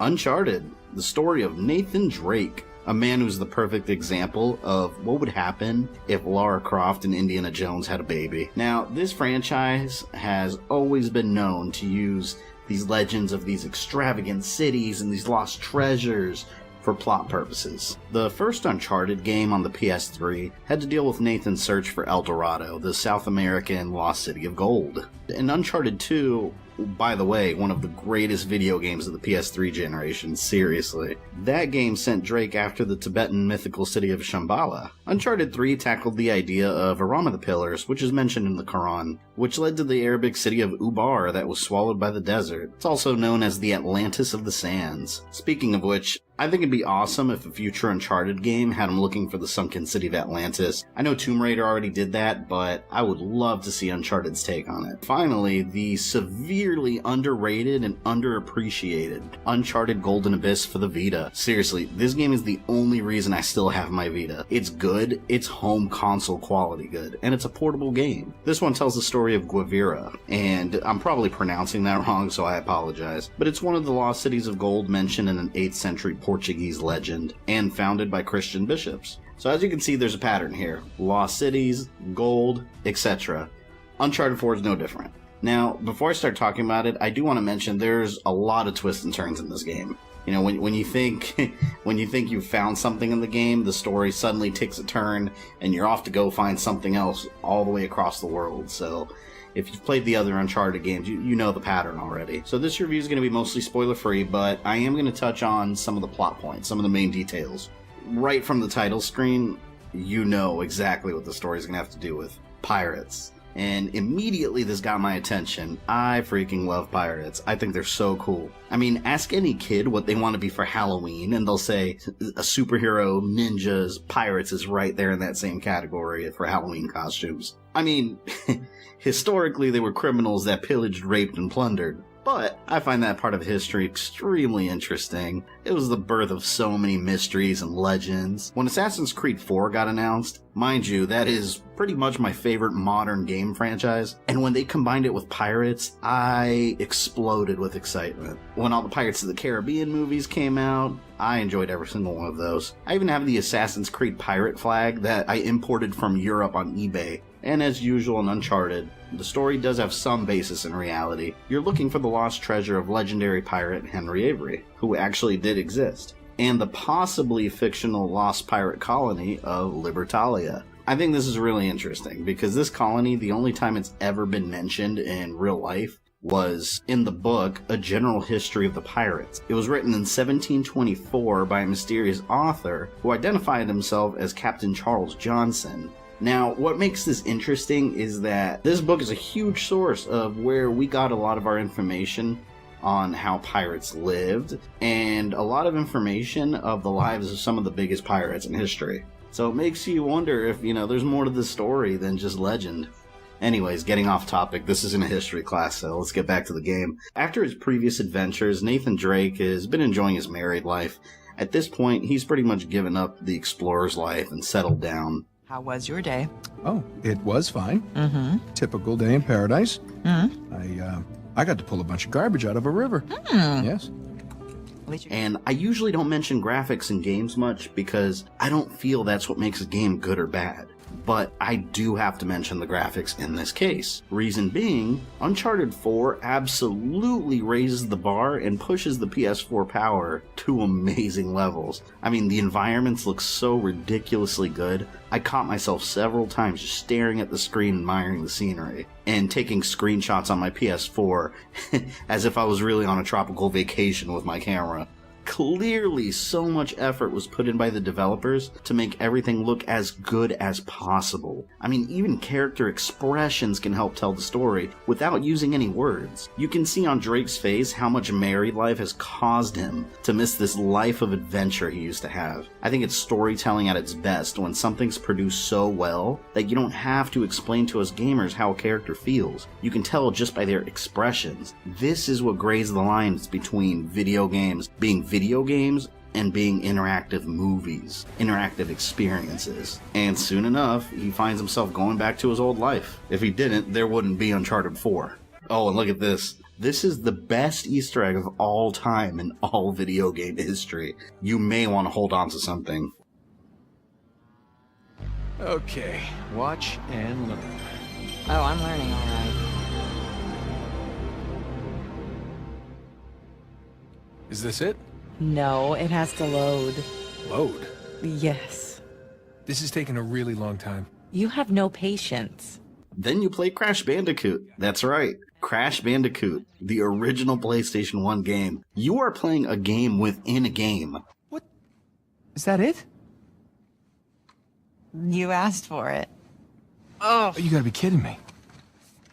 Uncharted, the story of Nathan Drake, a man who's the perfect example of what would happen if Lara Croft and Indiana Jones had a baby. Now, this franchise has always been known to use these legends of these extravagant cities and these lost treasures for plot purposes. The first Uncharted game on the PS3 had to deal with Nathan's search for El Dorado, the South American lost city of gold. In Uncharted 2, by the way, one of the greatest video games of the PS3 generation, seriously. That game sent Drake after the Tibetan mythical city of Shambhala. Uncharted 3 tackled the idea of Arama the Pillars, which is mentioned in the Quran, which led to the Arabic city of Ubar that was swallowed by the desert. It's also known as the Atlantis of the Sands. Speaking of which, I think it'd be awesome if a future Uncharted game had him looking for the sunken city of Atlantis. I know Tomb Raider already did that, but I would love to see Uncharted's take on it. Finally, the severely underrated and underappreciated Uncharted Golden Abyss for the Vita. Seriously, this game is the only reason I still have my Vita. It's good, it's home console quality good, and it's a portable game. This one tells the story of Guevara, and I'm probably pronouncing that wrong, so I apologize. But it's one of the lost cities of gold mentioned in an 8th century Portuguese legend, and founded by Christian bishops. So as you can see, there's a pattern here. Lost cities, gold, etc. Uncharted 4 is no different. Now, before I start talking about it, I do want to mention there's a lot of twists and turns in this game. You know, when you think you've found something in the game, the story suddenly takes a turn, and you're off to go find something else all the way across the world. So if you've played the other Uncharted games, you know the pattern already. So this review is going to be mostly spoiler-free, but I am going to touch on some of the plot points, some of the main details. Right from the title screen, you know exactly what the story is going to have to do with pirates. And immediately this got my attention. I freaking love pirates. I think they're so cool. I mean, ask any kid what they want to be for Halloween, and they'll say a superhero, ninjas, pirates is right there in that same category for Halloween costumes. I mean, historically they were criminals that pillaged, raped, and plundered. But I find that part of history extremely interesting. It was the birth of so many mysteries and legends. When Assassin's Creed 4 got announced, mind you, that is pretty much my favorite modern game franchise, and when they combined it with pirates, I exploded with excitement. When all the Pirates of the Caribbean movies came out, I enjoyed every single one of those. I even have the Assassin's Creed pirate flag that I imported from Europe on eBay. And as usual in Uncharted, the story does have some basis in reality. You're looking for the lost treasure of legendary pirate Henry Avery, who actually did exist, and the possibly fictional lost pirate colony of Libertalia. I think this is really interesting, because this colony, the only time it's ever been mentioned in real life, was in the book A General History of the Pirates. It was written in 1724 by a mysterious author who identified himself as Captain Charles Johnson. Now, what makes this interesting is that this book is a huge source of where we got a lot of our information on how pirates lived, and a lot of information of the lives of some of the biggest pirates in history. So it makes you wonder if, there's more to this story than just legend. Anyways, getting off topic, this isn't a history class, so let's get back to the game. After his previous adventures, Nathan Drake has been enjoying his married life. At this point, he's pretty much given up the explorer's life and settled down. How was your day? Oh, it was fine. Mm-hmm. Typical day in paradise. Mm-hmm. I got to pull a bunch of garbage out of a river. Mm. Yes. And I usually don't mention graphics in games much because I don't feel that's what makes a game good or bad. But I do have to mention the graphics in this case. Reason being, Uncharted 4 absolutely raises the bar and pushes the PS4 power to amazing levels. I mean, the environments look so ridiculously good. I caught myself several times just staring at the screen, admiring the scenery, and taking screenshots on my PS4 as if I was really on a tropical vacation with my camera. Clearly, so much effort was put in by the developers to make everything look as good as possible. I mean, even character expressions can help tell the story without using any words. You can see on Drake's face how much married life has caused him to miss this life of adventure he used to have. I think it's storytelling at its best when something's produced so well that you don't have to explain to us gamers how a character feels. You can tell just by their expressions. This is what grades the lines between video games being video games and being interactive movies, interactive experiences. And soon enough, he finds himself going back to his old life. If he didn't, there wouldn't be Uncharted 4. Oh, and look at this. This is the best Easter egg of all time in all video game history. You may want to hold on to something. Okay, watch and learn. Oh, I'm learning all right. Is this it? No, it has to load. Load. Yes. This is taking a really long time. You have no patience. Then you play Crash Bandicoot. That's right. Crash Bandicoot, the original PlayStation 1 game. You are playing a game within a game. What? Is that it? You asked for it. Oh, you gotta be kidding me.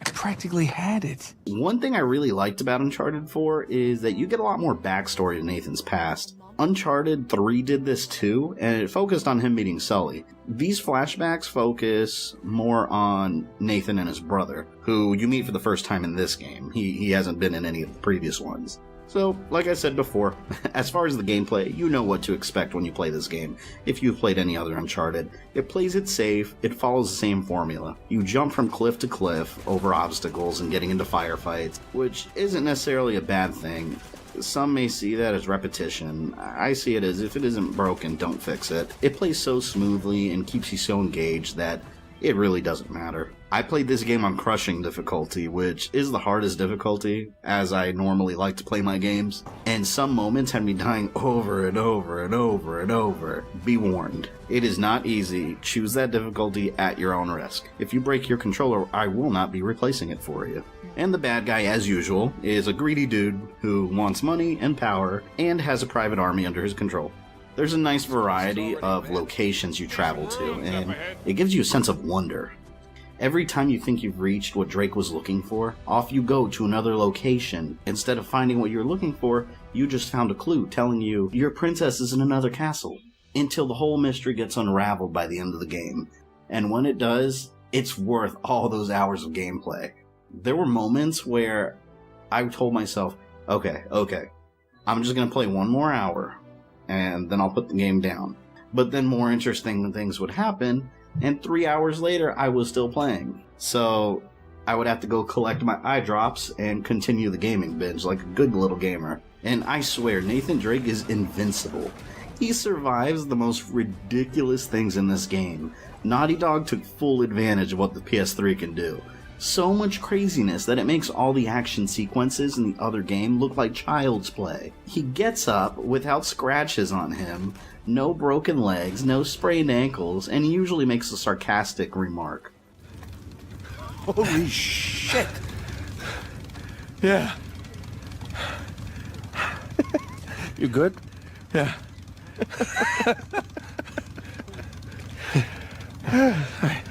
I practically had it. One thing I really liked about Uncharted 4 is that you get a lot more backstory to Nathan's past. Uncharted 3 did this too, and it focused on him meeting Sully. These flashbacks focus more on Nathan and his brother, who you meet for the first time in this game. He hasn't been in any of the previous ones. So, like I said before, as far as the gameplay, you know what to expect when you play this game. If you've played any other Uncharted, it plays it safe, it follows the same formula. You jump from cliff to cliff over obstacles and getting into firefights, which isn't necessarily a bad thing. Some may see that as repetition. I see it as if it isn't broken, don't fix it. It plays so smoothly and keeps you so engaged that it really doesn't matter. I played this game on crushing difficulty, which is the hardest difficulty, as I normally like to play my games, and some moments had me dying over and over and over and over. Be warned, it is not easy. Choose that difficulty at your own risk. If you break your controller, I will not be replacing it for you. And the bad guy, as usual, is a greedy dude who wants money and power and has a private army under his control. There's a nice variety of locations you travel to, and it gives you a sense of wonder. Every time you think you've reached what Drake was looking for, off you go to another location. Instead of finding what you're looking for, you just found a clue telling you your princess is in another castle, until the whole mystery gets unraveled by the end of the game. And when it does, it's worth all those hours of gameplay. There were moments where I told myself, okay, I'm just gonna play one more hour, and then I'll put the game down. But then more interesting things would happen, and 3 hours later, I was still playing. So I would have to go collect my eye drops and continue the gaming binge like a good little gamer. And I swear, Nathan Drake is invincible. He survives the most ridiculous things in this game. Naughty Dog took full advantage of what the PS3 can do. So much craziness that it makes all the action sequences in the other game look like child's play. He gets up without scratches on him, no broken legs, no sprained ankles, and he usually makes a sarcastic remark. Holy shit! Yeah. You good? Yeah. Alright,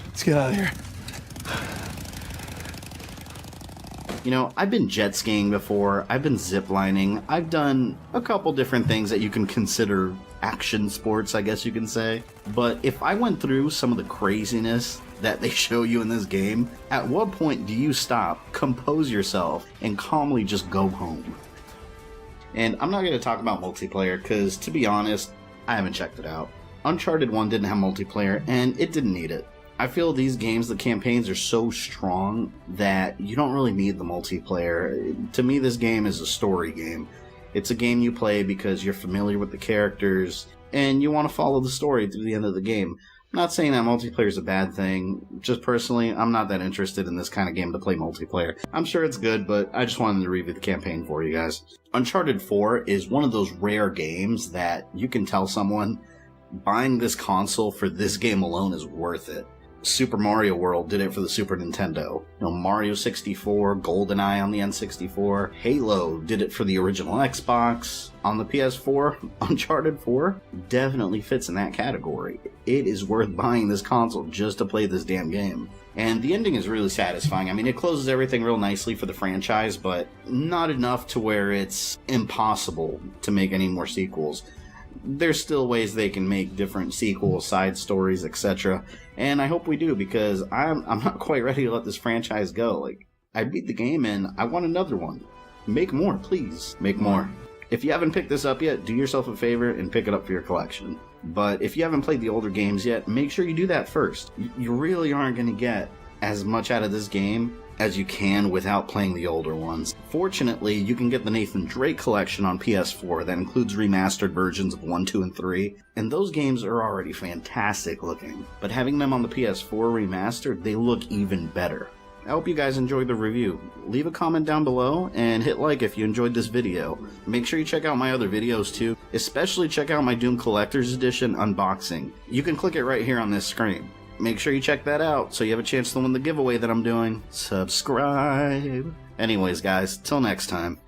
let's get out of here. You know, I've been jet skiing before, I've been ziplining, I've done a couple different things that you can consider action sports, I guess you can say. But if I went through some of the craziness that they show you in this game, at what point do you stop, compose yourself, and calmly just go home? And I'm not going to talk about multiplayer, because to be honest, I haven't checked it out. Uncharted 1 didn't have multiplayer, and it didn't need it. I feel these games, the campaigns are so strong that you don't really need the multiplayer. To me, this game is a story game. It's a game you play because you're familiar with the characters, and you want to follow the story through the end of the game. I'm not saying that multiplayer is a bad thing. Just personally, I'm not that interested in this kind of game to play multiplayer. I'm sure it's good, but I just wanted to review the campaign for you guys. Uncharted 4 is one of those rare games that you can tell someone, buying this console for this game alone is worth it. Super Mario World did it for the Super Nintendo. Mario 64, GoldenEye on the N64, Halo did it for the original Xbox. On the PS4, Uncharted 4 definitely fits in that category. It is worth buying this console just to play this damn game. And the ending is really satisfying. I mean, it closes everything real nicely for the franchise, but not enough to where it's impossible to make any more sequels. There's still ways they can make different sequels, side stories, etc. And I hope we do, because I'm not quite ready to let this franchise go. Like, I beat the game and I want another one. Make more, please. Make more. If you haven't picked this up yet, do yourself a favor and pick it up for your collection. But if you haven't played the older games yet, make sure you do that first. You really aren't going to get as much out of this game as you can without playing the older ones. Fortunately, you can get the Nathan Drake collection on PS4 that includes remastered versions of 1, 2, and 3, and those games are already fantastic looking. But having them on the PS4 remastered, they look even better. I hope you guys enjoyed the review. Leave a comment down below and hit like if you enjoyed this video. Make sure you check out my other videos too, especially check out my Doom Collector's Edition unboxing. You can click it right here on this screen. Make sure you check that out so you have a chance to win the giveaway that I'm doing. Subscribe. Anyways guys, till next time.